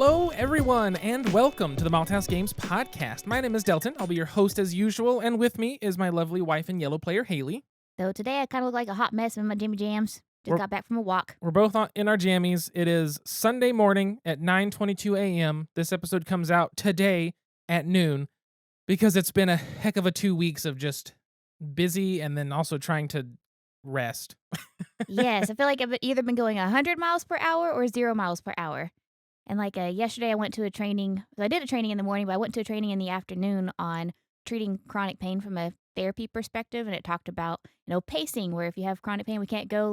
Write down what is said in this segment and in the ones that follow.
Hello, everyone, and welcome to the Malthaus Games podcast. My name is Delton. I'll be your host as usual, and with me is my lovely wife and yellow player, Haley. So today I kind of look like a hot mess in my Jimmy Jams. Got back from a walk. We're both in our jammies. It is Sunday morning at 9:22 a.m. This episode comes out today at noon because it's been a heck of a 2 weeks of just busy and then also trying to rest. Yes, I feel like I've either been going 100 miles per hour or 0 miles per hour. And yesterday I went to a training. I did a training in the morning, but I went to a training in the afternoon on treating chronic pain from a therapy perspective. And it talked about, pacing, where if you have chronic pain, we can't go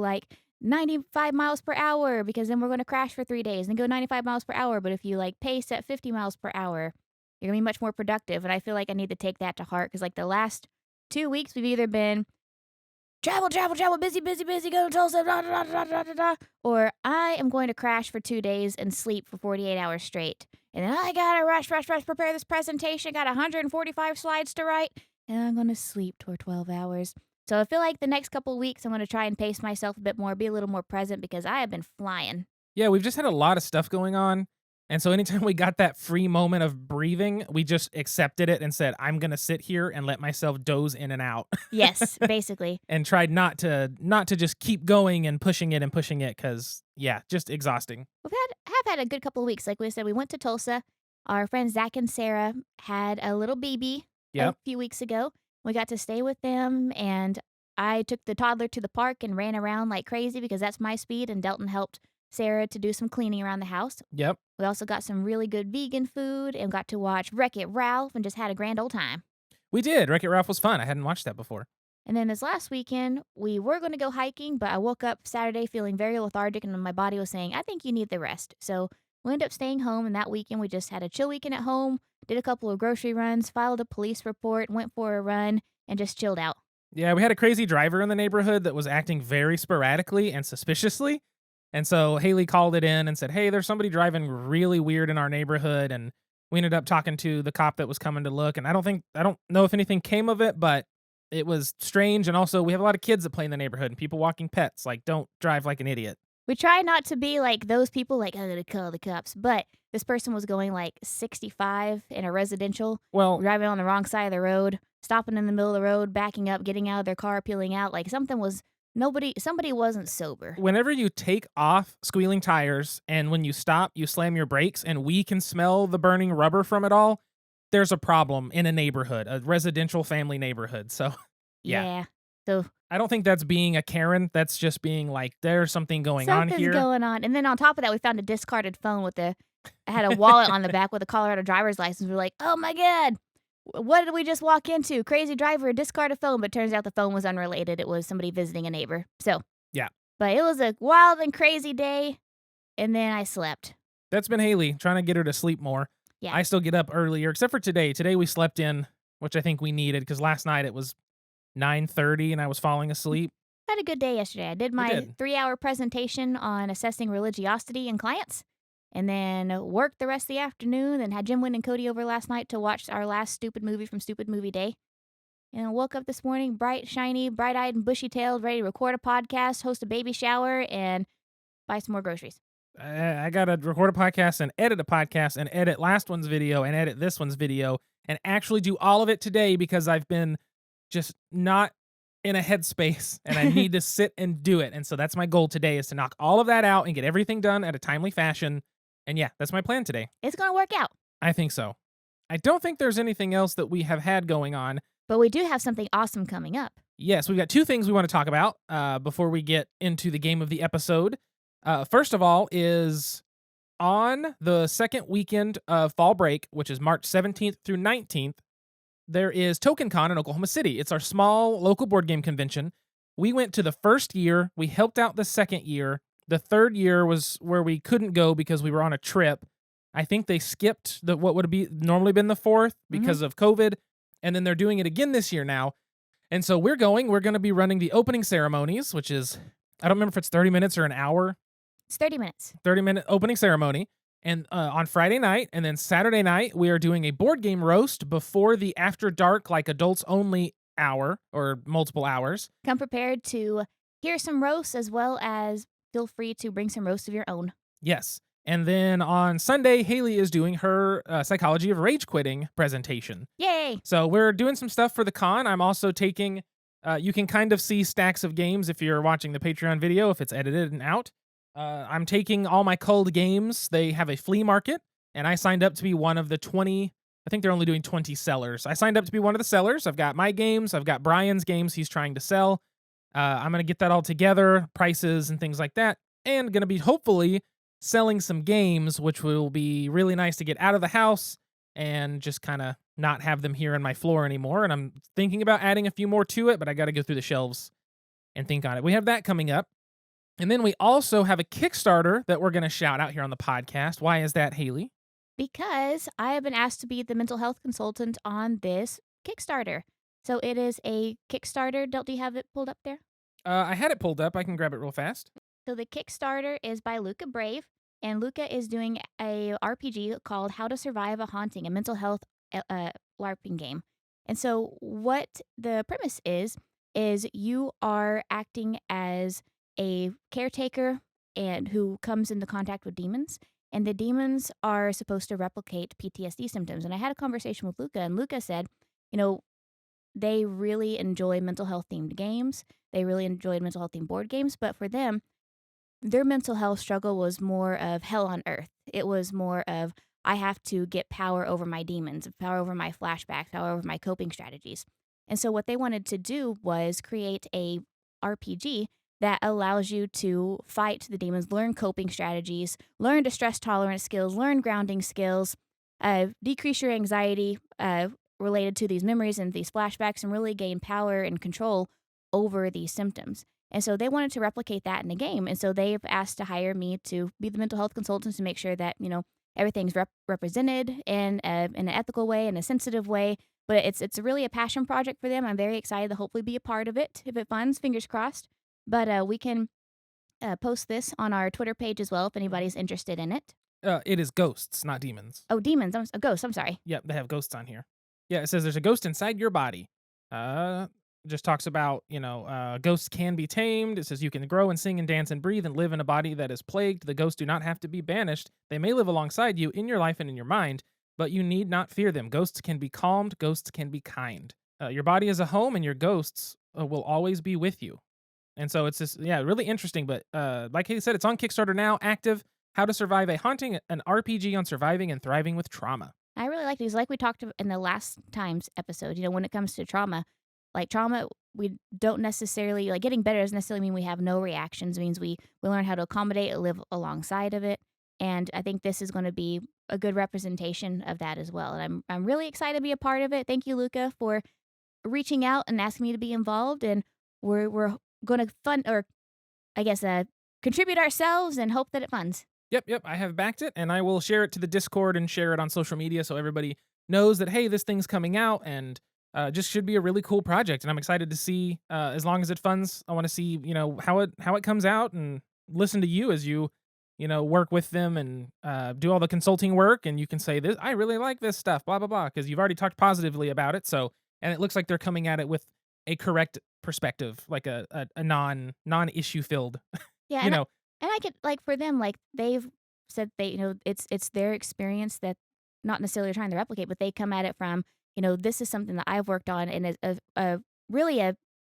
95 miles per hour because then we're going to crash for 3 days and go 95 miles per hour. But if you pace at 50 miles per hour, you're going to be much more productive. And I feel like I need to take that to heart because the last 2 weeks we've either been travel, busy, go to Tulsa, or I am going to crash for 2 days and sleep for 48 hours straight. And then I gotta rush, prepare this presentation, got 145 slides to write, and I'm going to sleep for 12 hours. So I feel like the next couple of weeks I'm going to try and pace myself a bit more, be a little more present because I have been flying. Yeah, we've just had a lot of stuff going on. And so anytime we got that free moment of breathing, we just accepted it and said, I'm going to sit here and let myself doze in and out. Yes, basically. And tried not to just keep going and pushing it because, yeah, just exhausting. We've had a good couple of weeks. Like we said, we went to Tulsa. Our friends Zach and Sarah had a little baby a few weeks ago. We got to stay with them, and I took the toddler to the park and ran around like crazy because that's my speed, and Delton helped Sarah to do some cleaning around the house. Yep. We also got some really good vegan food and got to watch Wreck-It Ralph and just had a grand old time. We did. Wreck-It Ralph was fun. I hadn't watched that before. And then this last weekend, we were going to go hiking, but I woke up Saturday feeling very lethargic, and my body was saying, I think you need the rest. So we ended up staying home, and that weekend we just had a chill weekend at home, did a couple of grocery runs, filed a police report, went for a run, and just chilled out. Yeah, we had a crazy driver in the neighborhood that was acting very sporadically and suspiciously. And so Haley called it in and said, hey, there's somebody driving really weird in our neighborhood. And we ended up talking to the cop that was coming to look. And I don't know if anything came of it, but it was strange. And also we have a lot of kids that play in the neighborhood and people walking pets. Don't drive like an idiot. We try not to be like those people, I'm going to call the cops. But this person was going 65 in a residential, driving on the wrong side of the road, stopping in the middle of the road, backing up, getting out of their car, peeling out. Somebody wasn't sober. Whenever you take off squealing tires and when you stop, you slam your brakes and we can smell the burning rubber from it all, there's a problem in a neighborhood, a residential family neighborhood. So, yeah. So I don't think that's being a Karen. That's just being there's something going on here. Something's going on. And then on top of that, we found a discarded phone had a wallet on the back with a Colorado driver's license. We're like, oh my God. What did we just walk into? Crazy driver, discarded phone, but turns out the phone was unrelated. It was somebody visiting a neighbor. So, yeah. But it was a wild and crazy day, and then I slept. That's been Haley, trying to get her to sleep more. Yeah. I still get up earlier, except for today. Today we slept in, which I think we needed, because last night it was 9:30 and I was falling asleep. I had a good day yesterday. I did my 3-hour presentation on assessing religiosity in clients. And then worked the rest of the afternoon and had Jim, Wynn, and Cody over last night to watch our last stupid movie from Stupid Movie Day. And I woke up this morning bright, shiny, bright-eyed, and bushy-tailed, ready to record a podcast, host a baby shower, and buy some more groceries. I got to record a podcast and edit last one's video and edit this one's video and actually do all of it today because I've been just not in a headspace and I need to sit and do it. And so that's my goal today, is to knock all of that out and get everything done at a timely fashion. And yeah, that's my plan today. It's going to work out. I think so. I don't think there's anything else that we have had going on. But we do have something awesome coming up. Yes, we've got 2 things we want to talk about before we get into the game of the episode. First of all is on the second weekend of fall break, which is March 17th through 19th, there is TokenCon in Oklahoma City. It's our small local board game convention. We went to the first year. We helped out the second year. The third year was where we couldn't go because we were on a trip. I think they skipped what would have normally been the fourth because of COVID. And then they're doing it again this year now. And so we're going to be running the opening ceremonies, which is, I don't remember if it's 30 minutes or an hour. It's 30 minutes. 30-minute opening ceremony. And on Friday night and then Saturday night, we are doing a board game roast before the after dark, adults only hour or multiple hours. Come prepared to hear some roasts as well as feel free to bring some roasts of your own. Yes. And then on Sunday, Haley is doing her Psychology of Rage Quitting presentation. Yay! So we're doing some stuff for the con. I'm also taking, you can kind of see stacks of games if you're watching the Patreon video, if it's edited and out. I'm taking all my culled games. They have a flea market, and I signed up to be one of the 20, I think they're only doing 20 sellers. I signed up to be one of the sellers. I've got my games. I've got Brian's games he's trying to sell. I'm going to get that all together, prices and things like that, and going to be hopefully selling some games, which will be really nice to get out of the house and just kind of not have them here on my floor anymore. And I'm thinking about adding a few more to it, but I got to go through the shelves and think on it. We have that coming up. And then we also have a Kickstarter that we're going to shout out here on the podcast. Why is that, Haley? Because I have been asked to be the mental health consultant on this Kickstarter. So it is a Kickstarter. Do you have it pulled up there? I had it pulled up. I can grab it real fast. So the Kickstarter is by Luca Brave, and Luca is doing a RPG called How to Survive a Haunting, a mental health LARPing game. And so what the premise is you are acting as a caretaker and who comes into contact with demons, and the demons are supposed to replicate PTSD symptoms. And I had a conversation with Luca, and Luca said, they really enjoy mental health themed games. They really enjoyed mental health themed board games, but for them, their mental health struggle was more of hell on earth. It was more of, I have to get power over my demons, power over my flashbacks, power over my coping strategies. And so what they wanted to do was create a RPG that allows you to fight the demons, learn coping strategies, learn distress tolerance skills, learn grounding skills, decrease your anxiety related to these memories and these flashbacks, and really gain power and control over these symptoms. And so they wanted to replicate that in the game. And so they've asked to hire me to be the mental health consultant to make sure that, everything's represented in an ethical way, in a sensitive way. But it's really a passion project for them. I'm very excited to hopefully be a part of it. If it funds, fingers crossed. But we can post this on our Twitter page as well if anybody's interested in it. It is ghosts, not demons. Oh, demons. Ghosts. I'm sorry. Yep, they have ghosts on here. Yeah, it says there's a ghost inside your body. Just talks about, ghosts can be tamed. It says you can grow and sing and dance and breathe and live in a body that is plagued. The ghosts do not have to be banished. They may live alongside you in your life and in your mind, but you need not fear them. Ghosts can be calmed. Ghosts can be kind. Your body is a home, and your ghosts will always be with you. And so it's just, really interesting. But like Haley said, it's on Kickstarter now, active. How to Survive a Haunting, an RPG on surviving and thriving with trauma. I really like these. Like we talked in the last time's episode, when it comes to trauma, we don't necessarily, getting better doesn't necessarily mean we have no reactions. It means we learn how to accommodate, live alongside of it. And I think this is going to be a good representation of that as well. And I'm really excited to be a part of it. Thank you, Luca, for reaching out and asking me to be involved. And we're going to fund, or I guess, contribute ourselves and hope that it funds. Yep. I have backed it, and I will share it to the Discord and share it on social media so everybody knows that, hey, this thing's coming out, and just should be a really cool project. And I'm excited to see, as long as it funds, I want to see, how it comes out, and listen to you as you, work with them and do all the consulting work, and you can say, this, I really like this stuff, blah, blah, blah, because you've already talked positively about it. So, and it looks like they're coming at it with a correct perspective, like a non-issue filled, Yeah, and I could, for them, they've said it's their experience that not necessarily trying to replicate, but they come at it from, this is something that I've worked on, and a really a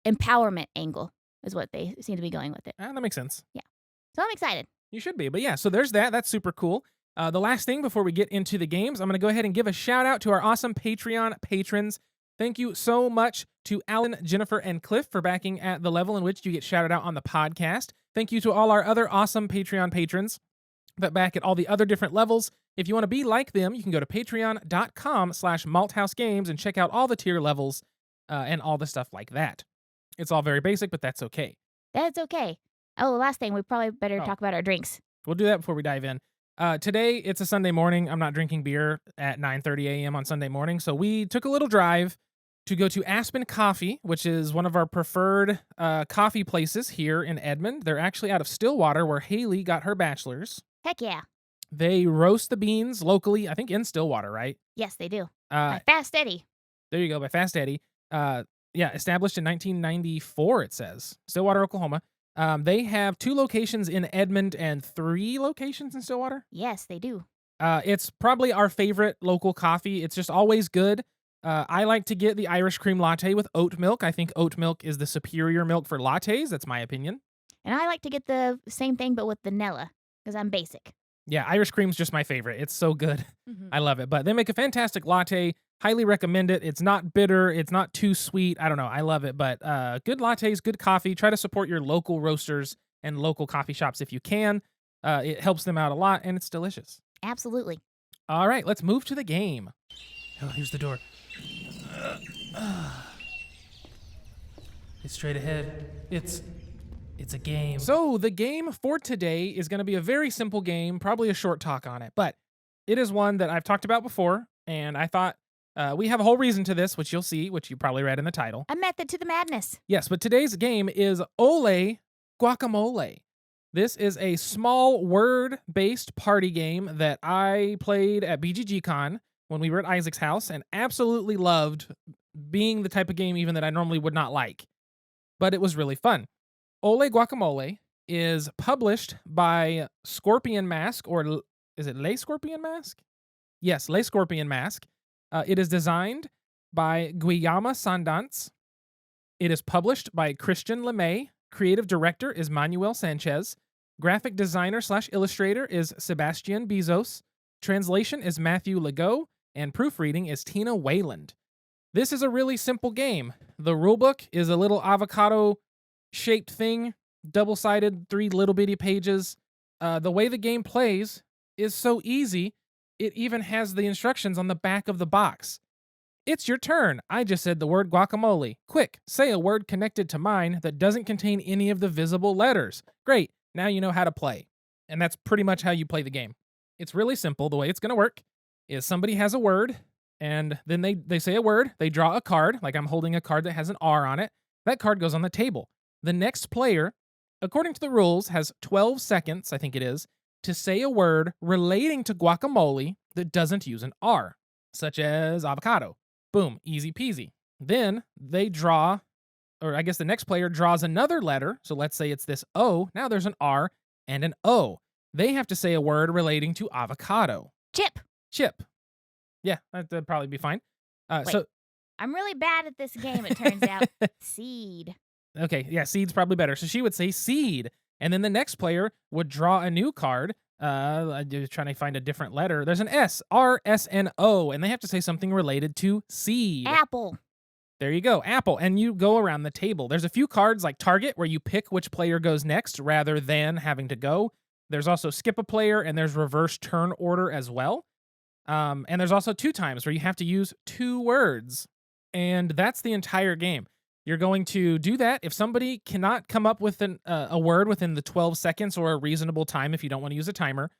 empowerment angle is what they seem to be going with it. That makes sense. Yeah. So I'm excited. You should be. But yeah, so there's that. That's super cool. The last thing before we get into the games, I'm going to go ahead and give a shout out to our awesome Patreon patrons. Thank you so much to Alan, Jennifer, and Cliff for backing at the level in which you get shouted out on the podcast. Thank you to all our other awesome Patreon patrons that back at all the other different levels. If you want to be like them, you can go to patreon.com/malthousegames and check out all the tier levels and all the stuff like that. It's all very basic, but that's okay. That's okay. Oh, the last thing, we probably better talk about our drinks. We'll do that before we dive in. Today, it's a Sunday morning. I'm not drinking beer at 9:30 a.m. on Sunday morning, so we took a little drive to go to Aspen Coffee, which is one of our preferred coffee places here in Edmond. They're actually out of Stillwater, where Haley got her bachelor's. Heck yeah. They roast the beans locally, I think in Stillwater, right? Yes, they do. By Fast Eddie. There you go, by Fast Eddie. Established in 1994, it says. Stillwater, Oklahoma. They have 2 locations in Edmond and 3 locations in Stillwater. Yes, they do. It's probably our favorite local coffee. It's just always good. I like to get the Irish cream latte with oat milk. I think oat milk is the superior milk for lattes. That's my opinion. And I like to get the same thing, but with vanilla, because I'm basic. Yeah, Irish cream's just my favorite. It's so good. Mhm. I love it. But they make a fantastic latte. Highly recommend it. It's not bitter. It's not too sweet. I don't know. I love it. But good lattes, good coffee. Try to support your local roasters and local coffee shops if you can. It helps them out a lot, and it's delicious. Absolutely. All right, let's move to the game. Oh, here's the door. It's straight ahead. It's a game. So the game for today is going to be a very simple game, probably a short talk on it, but it is one that I've talked about before, and I thought we have a whole reason to this, which you'll see, which you probably read in the title. A method to the madness. Yes, but today's game is Ole Guacamole. This is a small word-based party game that I played at BGGCon when we were at Isaac's house and absolutely loved, being the type of game even that I normally would not like. But it was really fun. Ole Guacamole is published by Scorpion Mask, or is it Le Scorpion Mask? Yes, Le Scorpion Mask. It is designed by Guillaume Sandans. It is published by Christian LeMay. Creative director is Manuel Sanchez. Graphic designer / illustrator is Sebastian Bezos. Translation is Matthew Legault. And proofreading is Tina Wayland. This is a really simple game. The rulebook is a little avocado-shaped thing, double-sided, 3 little bitty pages. The way the game plays is so easy, it even has the instructions on the back of the box. It's your turn. I just said the word guacamole. Quick, say a word connected to mine that doesn't contain any of the visible letters. Great, now you know how to play. And that's pretty much how you play the game. It's really simple. The way it's going to work is somebody has a word, and then they say a word, they draw a card, like I'm holding a card that has an R on it. That card goes on the table. The next player, according to the rules, has 12 seconds, I think it is, to say a word relating to guacamole that doesn't use an R, such as avocado. Boom, easy peasy. Then they draw, or I guess the next player draws another letter. So let's say it's this O. Now there's an R and an O. They have to say a word relating to avocado. Chip. Yeah, that'd probably be fine. Wait, so I'm really bad at this game, it turns out. Seed. Okay, yeah, seed's probably better. So she would say seed. And then the next player would draw a new card. I'm just trying to find a different letter. There's an S, R, S, N, O, and they have to say something related to seed. Apple. There you go, apple. And you go around the table. There's a few cards like Target where you pick which player goes next rather than having to go. There's also skip a player, and there's reverse turn order as well. And there's also 2 times where you have to use 2 words. And that's the entire game. You're going to do that. If somebody cannot come up with a word within the 12 seconds or a reasonable time, if you don't want to use a timer,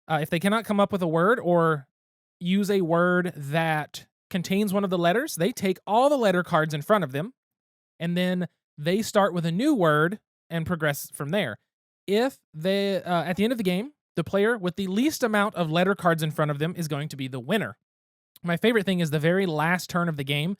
if they cannot come up with a word or use a word that contains one of the letters, they take all the letter cards in front of them, and then they start with a new word and progress from there. If they, at the end of the game, the player with the least amount of letter cards in front of them is going to be the winner. My favorite thing is the very last turn of the game.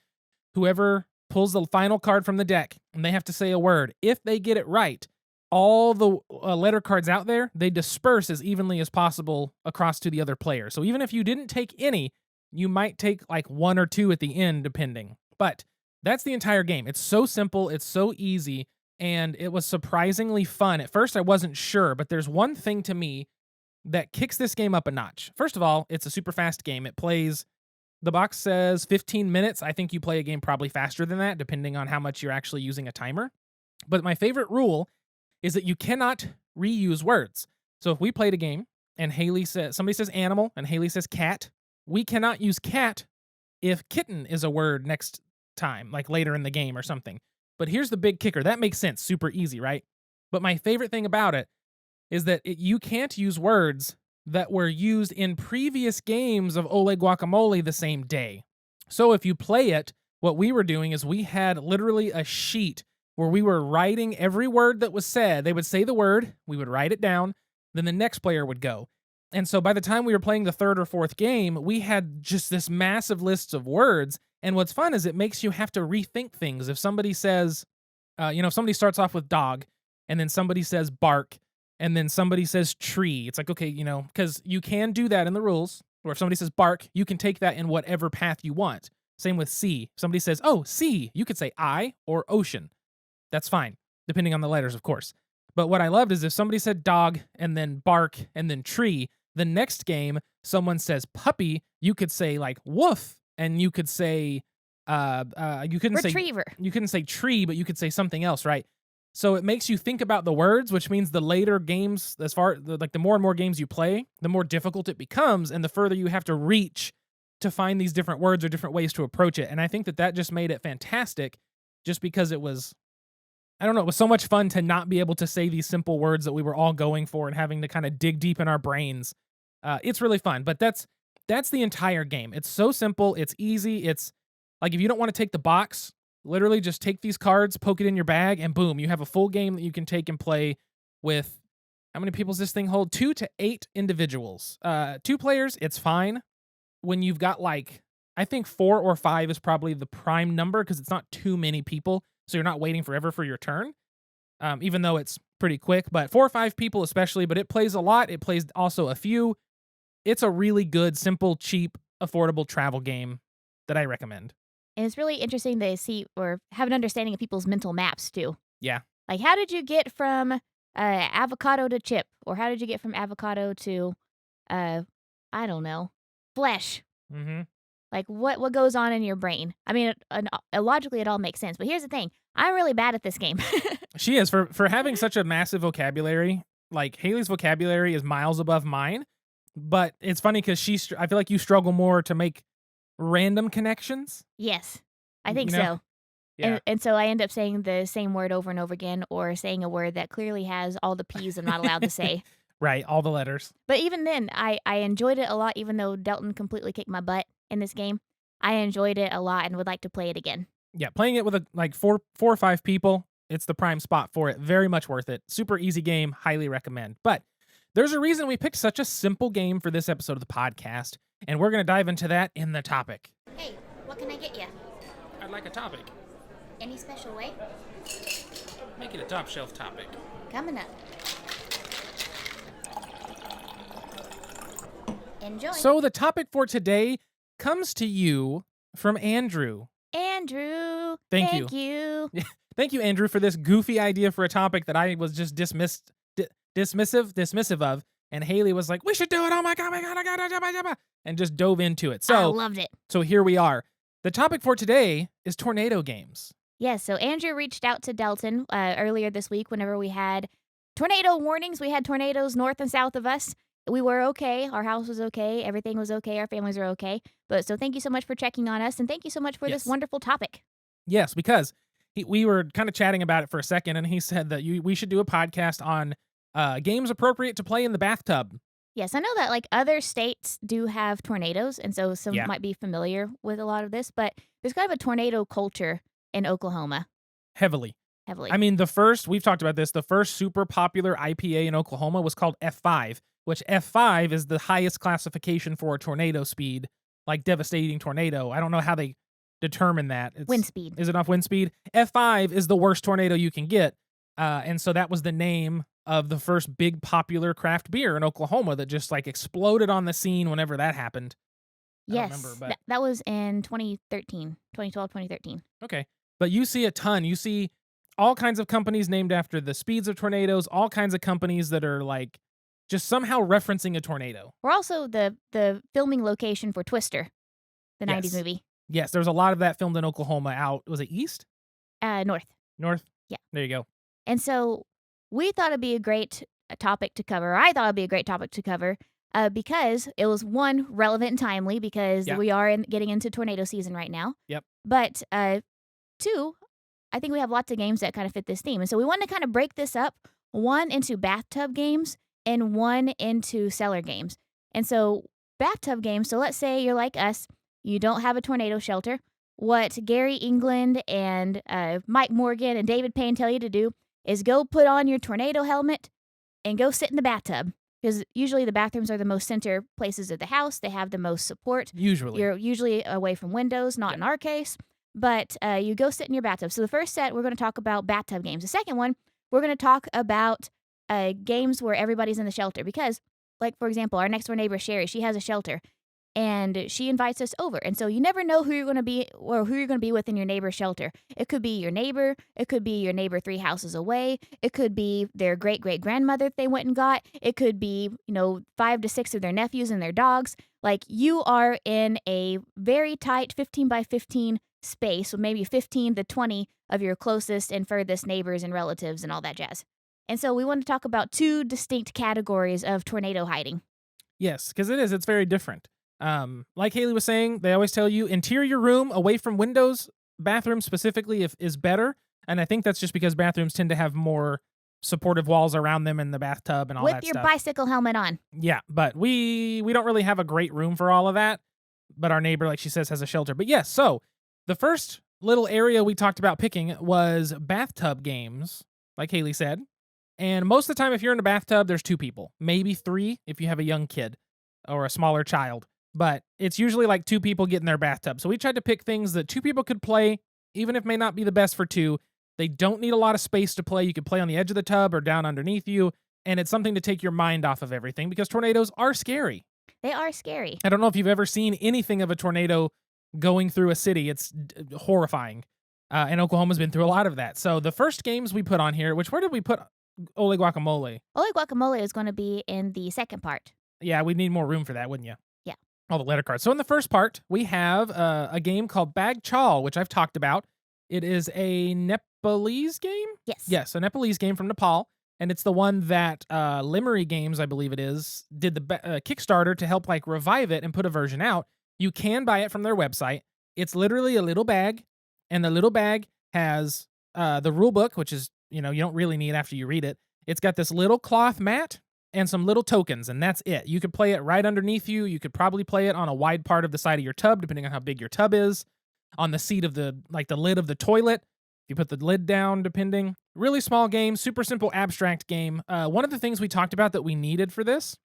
Whoever pulls the final card from the deck, and they have to say a word. If they get it right, all the letter cards out there, they disperse as evenly as possible across to the other player. So even if you didn't take any, you might take like 1 or 2 at the end, depending. But that's the entire game. It's so simple. It's so easy. And it was surprisingly fun. At first, I wasn't sure, but there's one thing to me that kicks this game up a notch. First of all, it's a super fast game. It plays, the box says 15 minutes. I think you play a game probably faster than that, depending on how much you're actually using a timer. But my favorite rule is that you cannot reuse words. So if we played a game and somebody says animal and Haley says cat, we cannot use cat if kitten is a word next time, like later in the game or something. But here's the big kicker. That makes sense. Super easy, right? But my favorite thing about it is that you can't use words that were used in previous games of Ole Guacamole the same day. So if you play it, what we were doing is we had literally a sheet where we were writing every word that was said. They would say the word, we would write it down, then the next player would go. And so by the time we were playing the 3rd or 4th game, we had just this massive list of words. And what's fun is it makes you have to rethink things. If somebody says, if somebody starts off with dog and then somebody says bark, and then somebody says tree. It's like, okay, because you can do that in the rules, or if somebody says bark, you can take that in whatever path you want. Same with sea. If somebody says, oh, sea, you could say I or ocean. That's fine, depending on the letters, of course. But what I loved is if somebody said dog and then bark and then tree, the next game, someone says puppy, you could say like woof, and you could say, you couldn't Retriever. you couldn't say tree, but you could say something else, right? So it makes you think about the words, which means the later games, the more and more games you play, the more difficult it becomes, and the further you have to reach to find these different words or different ways to approach it. And I think that just made it fantastic, just because it was, I don't know, it was so much fun to not be able to say these simple words that we were all going for and having to kind of dig deep in our brains. It's really fun, but that's the entire game. It's so simple. It's easy. It's like, if you don't want to take the box, literally just take these cards, poke it in your bag, and boom, you have a full game that you can take and play with. How many people does this thing hold? 2 to 8 individuals. 2 players, it's fine. When you've got I think 4 or 5 is probably the prime number, because it's not too many people, so you're not waiting forever for your turn, even though it's pretty quick. But 4 or 5 people especially, but it plays a lot. It plays also a few. It's a really good, simple, cheap, affordable travel game that I recommend. And it's really interesting to see or have an understanding of people's mental maps, too. Yeah. Like, how did you get from avocado to chip? Or how did you get from avocado to, I don't know, flesh? Mm-hmm. Like, what goes on in your brain? I mean, logically, it all makes sense. But here's the thing. I'm really bad at this game. She is. For having such a massive vocabulary, like, Haley's vocabulary is miles above mine. But it's funny because I feel like you struggle more to make random connections. Yes, I think so. Yeah. And so I end up saying the same word over and over again, or saying a word that clearly has all the P's I'm not allowed to say. Right, all the letters. But even then, I enjoyed it a lot, even though Delton completely kicked my butt in this game. I enjoyed it a lot and would like to play it again. Yeah, playing it with four or 5 people, it's the prime spot for it. Very much worth it. Super easy game, highly recommend. But there's a reason we picked such a simple game for this episode of the podcast, and we're going to dive into that in the topic. Hey, what can I get you? I'd like a topic. Any special way? Make it a top shelf topic. Coming up. Enjoy. So the topic for today comes to you from Andrew. Andrew, Thank you. Thank you, Andrew, for this goofy idea for a topic that I was just dismissive of, and Haley was like, "We should do it! Oh my god, and just dove into it. So I loved it. So here we are. The topic for today is tornado games. Yes. So Andrew reached out to Delton earlier this week. Whenever we had tornado warnings, we had tornadoes north and south of us. We were okay. Our house was okay. Everything was okay. Our families are okay. But so thank you so much for checking on us, and thank you so much for this wonderful topic. Yes, because we were kind of chatting about it for a second, and he said that we should do a podcast on games appropriate to play in the bathtub. Yes, I know that other states do have tornadoes, and so some might be familiar with a lot of this, but there's kind of a tornado culture in Oklahoma. Heavily. Heavily. I mean, we've talked about this, the first super popular IPA in Oklahoma was called F5, which F5 is the highest classification for a tornado speed, like devastating tornado. I don't know how they determine that. Wind speed. Is it off wind speed? F5 is the worst tornado you can get. And so that was the name of the first big popular craft beer in Oklahoma that just exploded on the scene whenever that happened. Yes, I don't remember, but that was in 2012, 2013. Okay. But you see a ton. You see all kinds of companies named after the speeds of tornadoes, all kinds of companies that are just somehow referencing a tornado. We're also the filming location for Twister, the 90s movie. Yes, there was a lot of that filmed in Oklahoma out. Was it east? North. North? Yeah. There you go. And so we thought it'd be a great topic to cover. I thought it'd be a great topic to cover because it was, one, relevant and timely because we are getting into tornado season right now. Yep. But two, I think we have lots of games that kind of fit this theme. And so we wanted to kind of break this up, one into bathtub games and one into cellar games. And so bathtub games, so let's say you're like us, you don't have a tornado shelter. What Gary England and Mike Morgan and David Payne tell you to do is go put on your tornado helmet and go sit in the bathtub. Because usually the bathrooms are the most center places of the house. They have the most support. Usually. You're usually away from windows, not in our case. But you go sit in your bathtub. So the first set, we're going to talk about bathtub games. The second one, we're going to talk about games where everybody's in the shelter because, like, for example, our next door neighbor, Sherry, she has a shelter and she invites us over. And so you never know who you're going to be or who you're going to be with in your neighbor's shelter. It could be your neighbor. It could be your neighbor 3 houses away. It could be their great-great-grandmother that they went and got. It could be, 5 to 6 of their nephews and their dogs. Like, you are in a very tight 15 by 15 space, so maybe 15 to 20 of your closest and furthest neighbors and relatives and all that jazz. And so we want to talk about 2 distinct categories of tornado hiding. Yes, because it's very different. Like Haley was saying, they always tell you interior room away from windows, bathroom specifically is better. And I think that's just because bathrooms tend to have more supportive walls around them in the bathtub and all With that your stuff. bicycle helmet on. Yeah, but we don't really have a great room for all of that. But our neighbor, like she says, has a shelter. But yes, so the first little area we talked about picking was bathtub games, like Haley said. And most of the time, if you're in a bathtub, there's 2 people, maybe 3 if you have a young kid or a smaller child. But it's usually like 2 people get in their bathtub. So we tried to pick things that 2 people could play, even if may not be the best for 2. They don't need a lot of space to play. You could play on the edge of the tub or down underneath you. And it's something to take your mind off of everything because tornadoes are scary. They are scary. I don't know if you've ever seen anything of a tornado going through a city. It's horrifying. And Oklahoma's been through a lot of that. So the first games we put on here, where did we put Ole Guacamole? Ole Guacamole is going to be in the second part. Yeah, we'd need more room for that, wouldn't you? Yeah. All the letter cards. So in the first part, we have a game called Bagh Chal, which I've talked about. It is a Nepalese game? Yes. Yes, a Nepalese game from Nepal. And it's the one that Limery Games, I believe it is, did the Kickstarter to help like revive it and put a version out. You can buy it from their website. It's literally a little bag, and the little bag has the rule book, which is, you don't really need after you read it. It's got this little cloth mat and some little tokens, and that's it. You could play it right underneath you. You could probably play it on a wide part of the side of your tub, depending on how big your tub is. On the seat of the lid of the toilet. You put the lid down, depending. Really small game, super simple abstract game. One of the things we talked about that we needed for this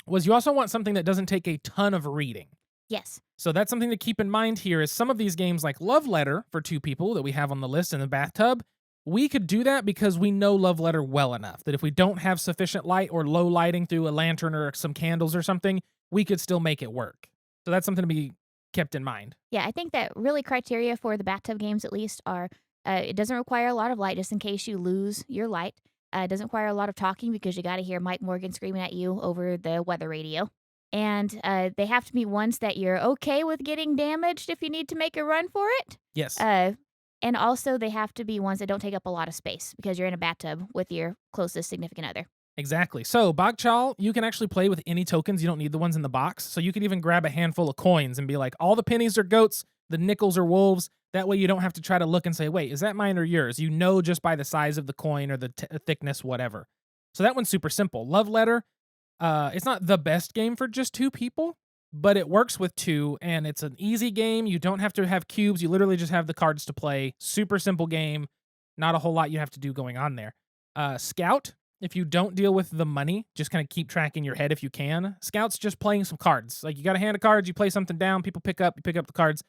was you also want something that doesn't take a ton of reading. Yes. So that's something to keep in mind here is some of these games like Love Letter for 2 people that we have on the list in the bathtub, we could do that because we know Love Letter well enough that if we don't have sufficient light or low lighting through a lantern or some candles or something, we could still make it work. So that's something to be kept in mind. Yeah, I think that really criteria for the bathtub games at least are it doesn't require a lot of light just in case you lose your light. It doesn't require a lot of talking because you got to hear Mike Morgan screaming at you over the weather radio. And they have to be ones that you're okay with getting damaged if you need to make a run for it. Yes. And also they have to be ones that don't take up a lot of space because you're in a bathtub with your closest significant other. Exactly. So Bagh Chal, you can actually play with any tokens. You don't need the ones in the box. So you could even grab a handful of coins and be like, all the pennies are goats, the nickels are wolves. That way you don't have to try to look and say, wait, is that mine or yours? You know just by the size of the coin or the thickness, whatever. So that one's super simple. Love Letter, it's not the best game for just 2 people, but it works with 2, and it's an easy game. You don't have to have cubes. You literally just have the cards to play. Super simple game. Not a whole lot you have to do going on there. Scout, if you don't deal with the money, just kind of keep track in your head if you can. Scout's just playing some cards. Like you got a hand of cards, you play something down, people pick up, you pick up the cards.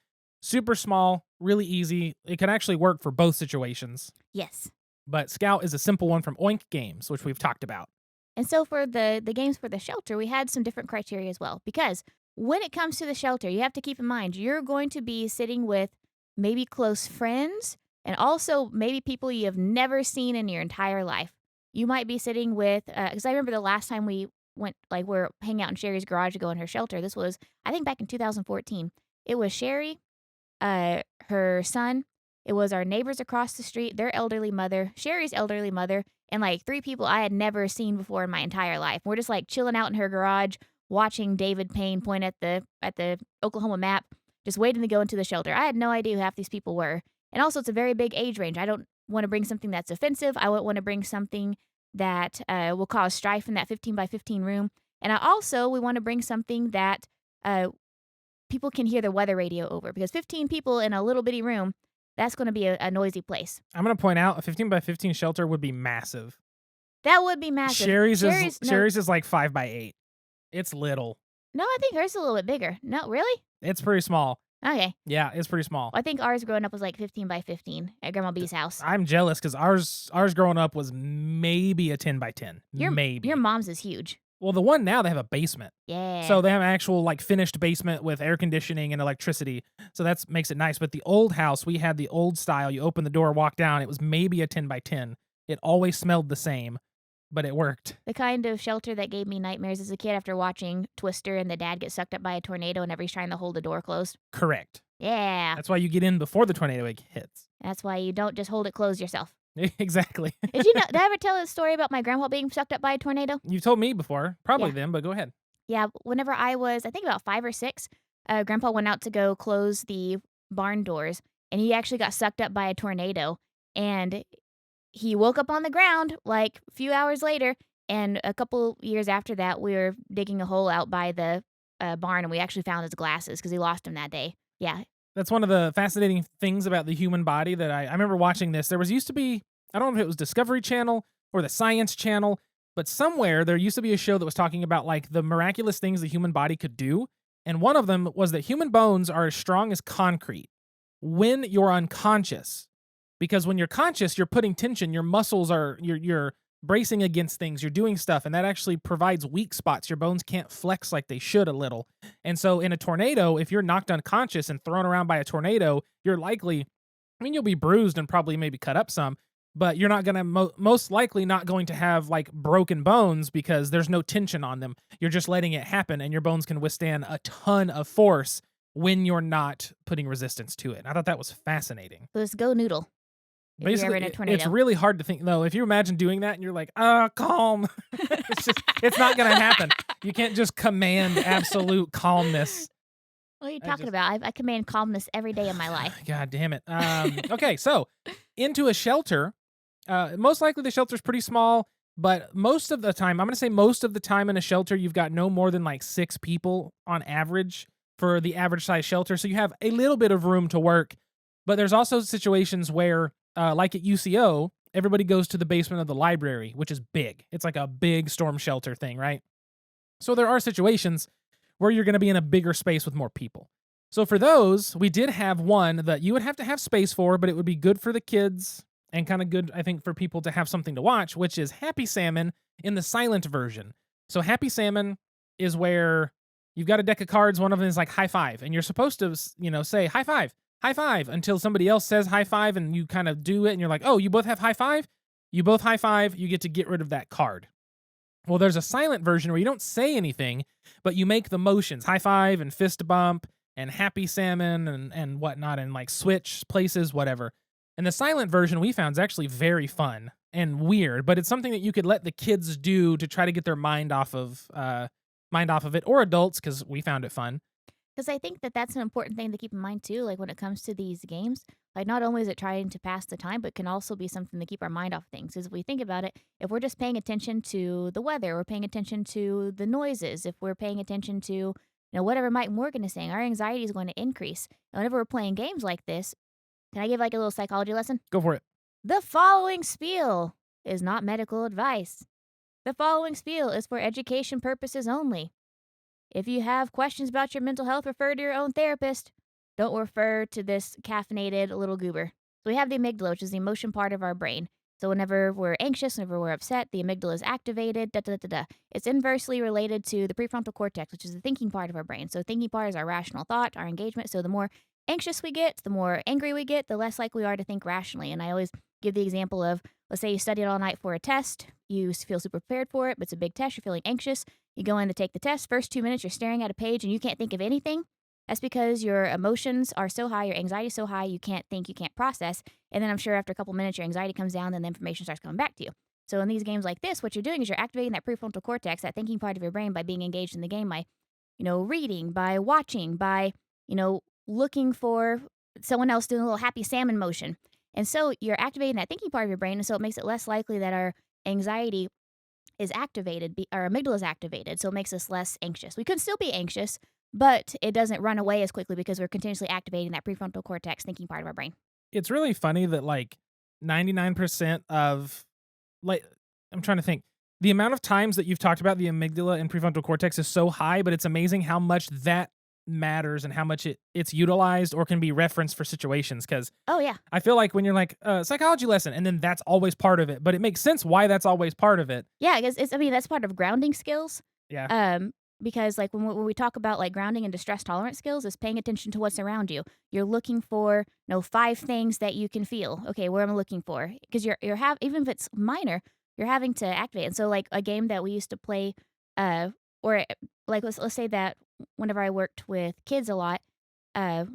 Super small, really easy. It can actually work for both situations. Yes. But Scout is a simple one from Oink Games, which we've talked about. And so for the games for the shelter, we had some different criteria as well. Because when it comes to the shelter, you have to keep in mind you're going to be sitting with maybe close friends and also maybe people you have never seen in your entire life. You might be sitting with, because I remember the last time we went, like we're hanging out in Sherry's garage to go in her shelter. This was, I think, back in 2014. It was Sherry, her son. It was our neighbors across the street, their elderly mother, Sherry's elderly mother, and like 3 people I had never seen before in my entire life. We're just like chilling out in her garage, watching David Payne point at the Oklahoma map, just waiting to go into the shelter. I had no idea who half these people were. And also, it's a very big age range. I don't want to bring something that's offensive. I wouldn't want to bring something that will cause strife in that 15 by 15 room. And we want to bring something that people can hear the weather radio over, because 15 people in a little bitty room, that's going to be a noisy place. I'm going to point out a 15 by 15 shelter would be massive. That would be massive. Sherry's is like 5 by 8. It's little. No, I think hers is a little bit bigger. No, really? It's pretty small. Okay. Yeah, it's pretty small. I think ours growing up was like 15 by 15 at Grandma B's house. I'm jealous because ours growing up was maybe a 10 by 10. Maybe. Your mom's is huge. Well, the one now, they have a basement. Yeah. So they have an actual like finished basement with air conditioning and electricity. So that makes it nice. But the old house, we had the old style. You open the door, walk down. It was maybe a 10 by 10. It always smelled the same, but it worked. The kind of shelter that gave me nightmares as a kid after watching Twister and the dad get sucked up by a tornado and everybody's trying to hold the door closed. Correct. Yeah. That's why you get in before the tornado hits. That's why you don't just hold it closed yourself. Exactly. Did I ever tell a story about my grandpa being sucked up by a tornado? You've told me before, probably Yeah. then, but go ahead. Yeah, whenever I was, I think about 5 or 6, Grandpa went out to go close the barn doors, and he actually got sucked up by a tornado. And he woke up on the ground like a few hours later, and a couple years after that, we were digging a hole out by the barn, and we actually found his glasses because he lost them that day. Yeah. That's one of the fascinating things about the human body that I remember watching this. There used to be, I don't know if it was Discovery Channel or the Science Channel, but somewhere there used to be a show that was talking about like the miraculous things the human body could do. And one of them was that human bones are as strong as concrete when you're unconscious. Because when you're conscious, you're putting tension, your muscles are, you're bracing against things, you're doing stuff, and that actually provides weak spots. Your bones can't flex like they should a little. And so in a tornado, if you're knocked unconscious and thrown around by a tornado, you're likely, I mean, you'll be bruised and probably maybe cut up some, but you're not going to, most likely not going to have like broken bones because there's no tension on them. You're just letting it happen, and your bones can withstand a ton of force when you're not putting resistance to it. I thought that was fascinating. Let's go noodle. If you're ever Basically, in a tornado. it's really hard to think, though. If you imagine doing that and you're like, calm, it's not going to happen. You can't just command absolute calmness. What are you talking about? I command calmness every day of my life. God damn it. Okay, so into a shelter. Most likely the shelter's pretty small, but most of the time, I'm going to say most of the time in a shelter, you've got no more than like 6 people on average for the average size shelter. So you have a little bit of room to work. But there's also situations where, like at UCO, everybody goes to the basement of the library, which is big. It's like a big storm shelter thing, right? So there are situations where you're going to be in a bigger space with more people. So for those, we did have one that you would have to have space for, but it would be good for the kids and kind of good, I think, for people to have something to watch, which is Happy Salmon in the silent version. So Happy Salmon is where you've got a deck of cards. One of them is like high five, and you're supposed to, say high five until somebody else says high five, and you kind of do it, and you're like, oh, you both have high five? You both high five, you get to get rid of that card. Well, there's a silent version where you don't say anything, but you make the motions, high five and fist bump and happy salmon and whatnot, and like switch places, whatever. And the silent version we found is actually very fun and weird, but it's something that you could let the kids do to try to get their mind off of it, or adults, because we found it fun. Because I think that that's an important thing to keep in mind too. Like when it comes to these games, like not only is it trying to pass the time, but can also be something to keep our mind off things. Because if we think about it, if we're just paying attention to the weather, we're paying attention to the noises, if we're paying attention to whatever Mike Morgan is saying, our anxiety is going to increase. And whenever we're playing games like this, can I give like a little psychology lesson? Go for it. The following spiel is not medical advice. The following spiel is for education purposes only. If you have questions about your mental health, refer to your own therapist. Don't refer to this caffeinated little goober. So we have the amygdala, which is the emotion part of our brain. So whenever we're anxious, whenever we're upset, the amygdala is activated. It's inversely related to the prefrontal cortex, which is the thinking part of our brain. So thinking part is our rational thought, our engagement. So the more anxious we get, the more angry we get, the less likely we are to think rationally. And I always give the example of, let's say you studied all night for a test. You feel super prepared for it, but it's a big test. You're feeling anxious. You go in to take the test. First 2 minutes, you're staring at a page and you can't think of anything. That's because your emotions are so high, your anxiety is so high, you can't think, you can't process. And then I'm sure after a couple minutes, your anxiety comes down and the information starts coming back to you. So in these games like this, what you're doing is you're activating that prefrontal cortex, that thinking part of your brain, by being engaged in the game, by, reading, by watching, by, looking for someone else doing a little happy salmon motion. And so you're activating that thinking part of your brain, and so it makes it less likely that our anxiety is activated, our amygdala is activated, so it makes us less anxious. We could still be anxious, but it doesn't run away as quickly because we're continuously activating that prefrontal cortex thinking part of our brain. It's really funny that like 99% of, like, I'm trying to think, the amount of times that you've talked about the amygdala and prefrontal cortex is so high, but it's amazing how much that matters and how much it's utilized or can be referenced for situations. Because Oh yeah. I feel like when you're like psychology lesson, and then that's always part of it, but it makes sense why that's always part of it. Yeah, because I mean, that's part of grounding skills. Yeah. Because like when we talk about like grounding and distress tolerance skills, is paying attention to what's around you. You're looking for 5 things that you can feel. Okay, where am I looking for? Because even if it's minor, you're having to activate. And so like a game that we used to play, or like let's say that whenever I worked with kids a lot, uh,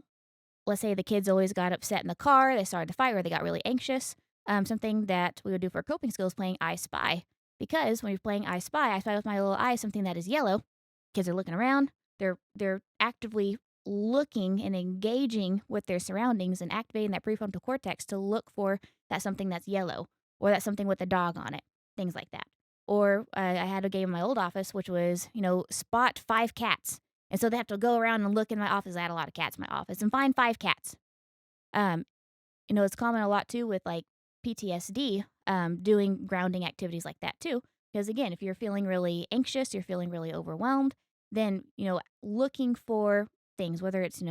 let's say the kids always got upset in the car, they started to fight, or they got really anxious. Something that we would do for coping skills, playing I Spy. Because when you're playing I Spy with my little eye something that is yellow. Kids are looking around. They're actively looking and engaging with their surroundings and activating that prefrontal cortex to look for that something that's yellow or that something with a dog on it, things like that. Or I had a game in my old office which was spot 5 cats, and so they have to go around and look in my office. I had a lot of cats in my office and find 5 cats. It's common a lot too with like PTSD, doing grounding activities like that too. Because again, if you're feeling really anxious, you're feeling really overwhelmed, then, looking for things, whether it's,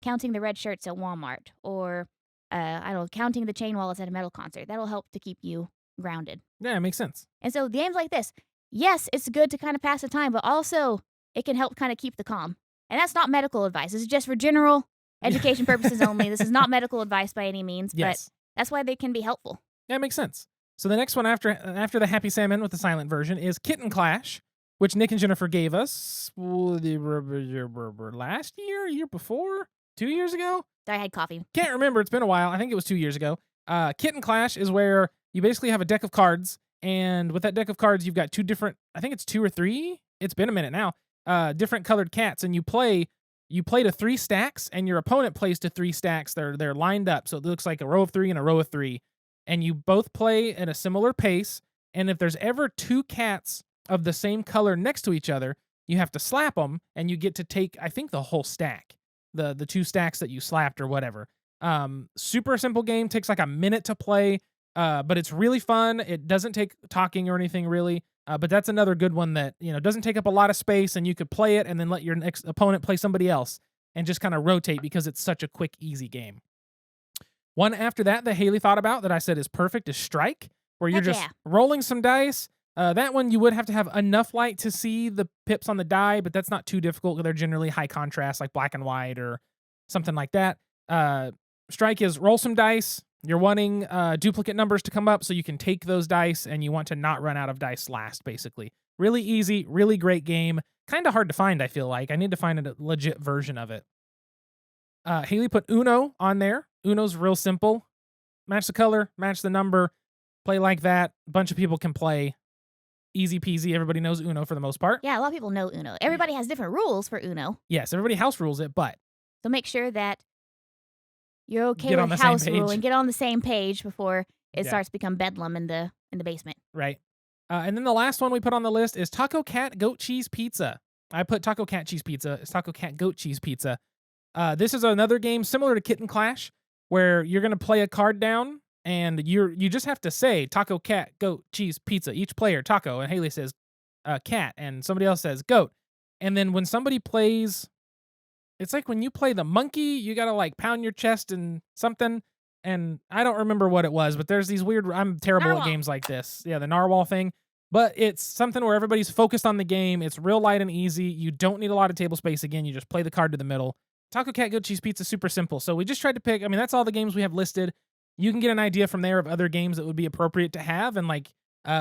counting the red shirts at Walmart or, I don't know, counting the chain wallets at a metal concert, that'll help to keep you grounded. Yeah, it makes sense. And so games like this, yes, it's good to kind of pass the time, but also it can help kind of keep the calm. And that's not medical advice. This is just for general education purposes only. This is not medical advice by any means, Yes. but that's why they can be helpful. Yeah, it makes sense. So the next one after the Happy Salmon with the silent version is Kitten Klash, which Nick and Jennifer gave us last year before, 2 years ago. I had coffee. Can't remember. It's been a while. I think it was 2 years ago. Kitten Klash is where you basically have a deck of cards, and with that deck of cards, you've got 2 different. I think it's 2 or 3. It's been a minute now. Different colored cats, and you play. You play to 3 stacks, and your opponent plays to 3 stacks. They're lined up, so it looks like a row of 3 and a row of 3. And you both play at a similar pace. And if there's ever 2 cats of the same color next to each other, you have to slap them, and you get to take, I think, the whole stack, the 2 stacks that you slapped or whatever. Super simple game, takes like a minute to play, but it's really fun. It doesn't take talking or anything really. But that's another good one that doesn't take up a lot of space, and you could play it and then let your next opponent play somebody else and just kind of rotate because it's such a quick, easy game. One after that Haley thought about that I said is perfect is Strike, where you're just rolling some dice. That one you would have to have enough light to see the pips on the die, but that's not too difficult. They're generally high contrast, like black and white or something like that. Strike is roll some dice. You're wanting duplicate numbers to come up so you can take those dice, and you want to not run out of dice last, basically. Really easy, really great game. Kind of hard to find, I feel like. I need to find a legit version of it. Haley put Uno on there. Uno's real simple. Match the color, match the number, play like that. A bunch of people can play. Easy peasy. Everybody knows Uno for the most part. Yeah, a lot of people know Uno. Everybody has different rules for Uno. Yes, everybody house rules it, but so make sure that you're okay with house rule and get on the same page before it starts to become bedlam in the basement. Right. And then the last one we put on the list is Taco Cat Goat Cheese Pizza. I put Taco Cat Cheese Pizza. It's Taco Cat Goat Cheese Pizza. This is another game similar to Kitten Klash, where you're going to play a card down, and you just have to say Taco Cat Goat Cheese Pizza. Each player, Taco, and Haley says cat, and somebody else says goat. And then when somebody plays, it's like when you play the monkey, you got to like pound your chest and something. And I don't remember what it was, but there's these weird, I'm terrible at games like this. Yeah, the narwhal thing. But it's something where everybody's focused on the game. It's real light and easy. You don't need a lot of table space. Again, you just play the card to the middle. Taco Cat Goat Cheese Pizza, super simple. So we just tried to pick, that's all the games we have listed. You can get an idea from there of other games that would be appropriate to have. And like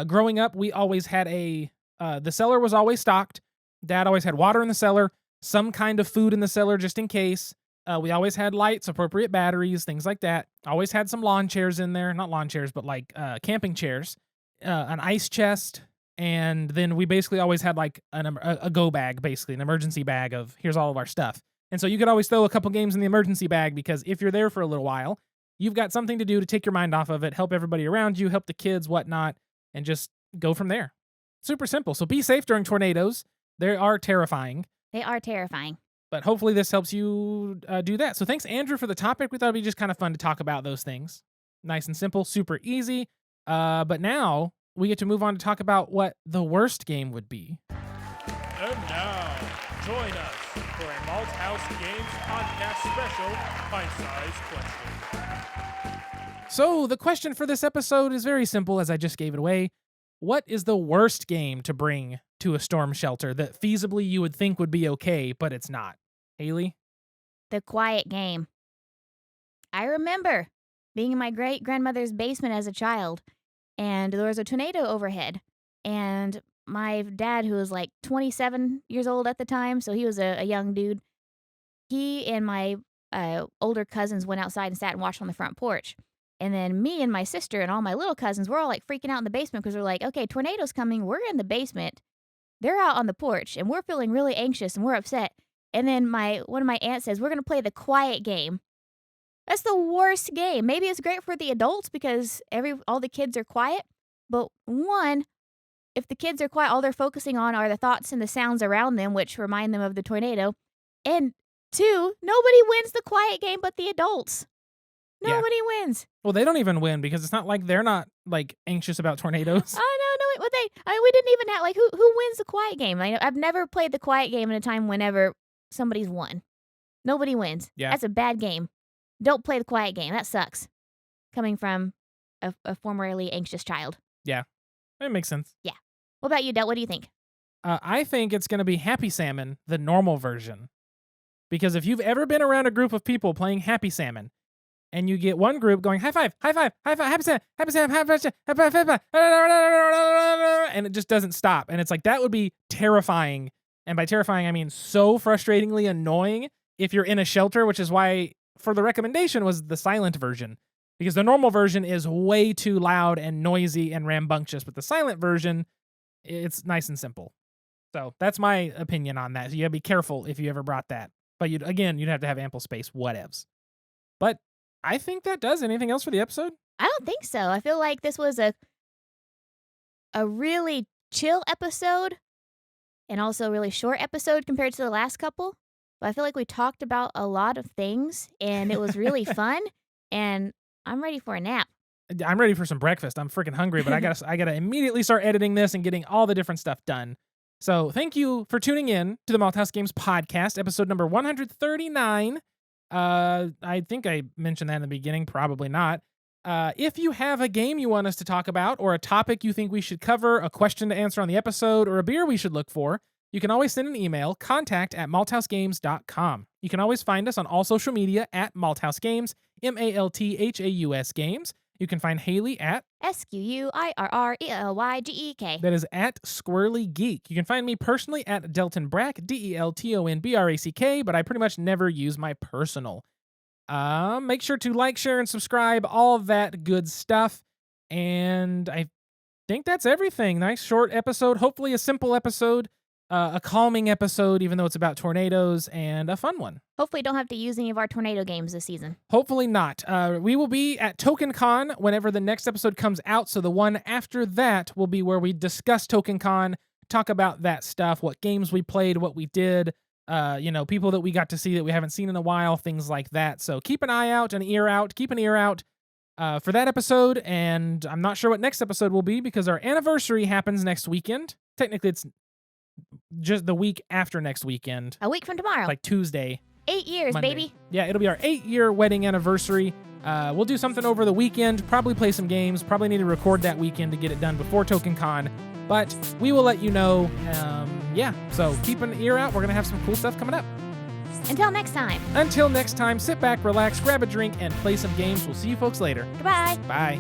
growing up, we always had the cellar was always stocked. Dad always had water in the cellar, some kind of food in the cellar just in case. We always had lights, appropriate batteries, things like that. Always had some lawn chairs in there. Not lawn chairs, but like camping chairs. An ice chest. And then we basically always had like a go bag, basically, an emergency bag of here's all of our stuff. And so you could always throw a couple games in the emergency bag because if you're there for a little while, you've got something to do to take your mind off of it, help everybody around you, help the kids, whatnot, and just go from there. Super simple. So be safe during tornadoes. They are terrifying. They are terrifying. But hopefully this helps you do that. So thanks, Andrew, for the topic. We thought it'd be just kind of fun to talk about those things. Nice and simple, super easy. But now we get to move on to talk about what the worst game would be. And now, join us for a Malthaus Games podcast special pint-sized question. So the question for this episode is very simple, as I just gave it away. What is the worst game to bring to a storm shelter that feasibly you would think would be okay, but it's not? Haley? The quiet game. I remember being in my great-grandmother's basement as a child, and there was a tornado overhead, and my dad, who was like 27 years old at the time, so he was a young dude, he and my older cousins went outside and sat and watched on the front porch. And then me and my sister and all my little cousins, we're all like freaking out in the basement because we're like, okay, tornado's coming. We're in the basement. They're out on the porch, and we're feeling really anxious and we're upset. And then one of my aunts says, we're going to play the quiet game. That's the worst game. Maybe it's great for the adults because all the kids are quiet. But one, if the kids are quiet, all they're focusing on are the thoughts and the sounds around them, which remind them of the tornado. And two, nobody wins the quiet game but the adults. Nobody wins. Well, they don't even win because it's not like they're not like anxious about tornadoes. I know. We didn't even have like who wins the quiet game. I've never played the quiet game in a time whenever somebody's won. Nobody wins. Yeah. That's a bad game. Don't play the quiet game. That sucks. Coming from a formerly anxious child. Yeah, it makes sense. Yeah. What about you, Del? What do you think? I think it's going to be Happy Salmon, the normal version. Because if you've ever been around a group of people playing Happy Salmon, and you get one group going, high five, Happy Salmon, Happy Salmon, Happy Salmon, and it just doesn't stop. And it's like, that would be terrifying. And by terrifying, I mean so frustratingly annoying if you're in a shelter, which is why for the recommendation was the silent version. Because the normal version is way too loud and noisy and rambunctious, but the silent version, it's nice and simple. So that's my opinion on that. So you gotta be careful if you ever brought that. But you'd have to have ample space, whatevs. But I think that does. Anything else for the episode? I don't think so. I feel like this was a really chill episode and also a really short episode compared to the last couple. But I feel like we talked about a lot of things and it was really fun. And I'm ready for a nap. I'm ready for some breakfast. I'm freaking hungry, but I gotta immediately start editing this and getting all the different stuff done. So thank you for tuning in to the Malthaus Games podcast, episode number 139. I think I mentioned that in the beginning, probably not. If you have a game you want us to talk about, or a topic you think we should cover, a question to answer on the episode, or a beer we should look for, you can always send an email, contact@malthausgames.com. You can always find us on all social media at Malthaus Games, Malthaus Games. You can find Haley at SQUIRRELYGEK. That is at Squirrely Geek. You can find me personally at Delton Brack, DELTONBRACK, but I pretty much never use my personal. Make sure to like, share, and subscribe, all of that good stuff. And I think that's everything. Nice short episode, hopefully a simple episode, a calming episode, even though it's about tornadoes, and a fun one. Hopefully don't have to use any of our tornado games this season. Hopefully not. We will be at TokenCon whenever the next episode comes out, so the one after that will be where we discuss TokenCon, talk about that stuff, what games we played, what we did, people that we got to see that we haven't seen in a while, things like that. So keep an eye out, keep an ear out for that episode, and I'm not sure what next episode will be because our anniversary happens next weekend. Technically, it's just the week after next weekend. A week from tomorrow. Like Tuesday. 8 years, Monday. baby. Yeah, it'll be our 8-year wedding anniversary. We'll do something over the weekend, probably play some games, probably need to record that weekend to get it done before TokenCon, but we will let you know. So keep an ear out. We're going to have some cool stuff coming up. Until next time, sit back, relax, grab a drink, and play some games. We'll see you folks later. goodbye. Bye.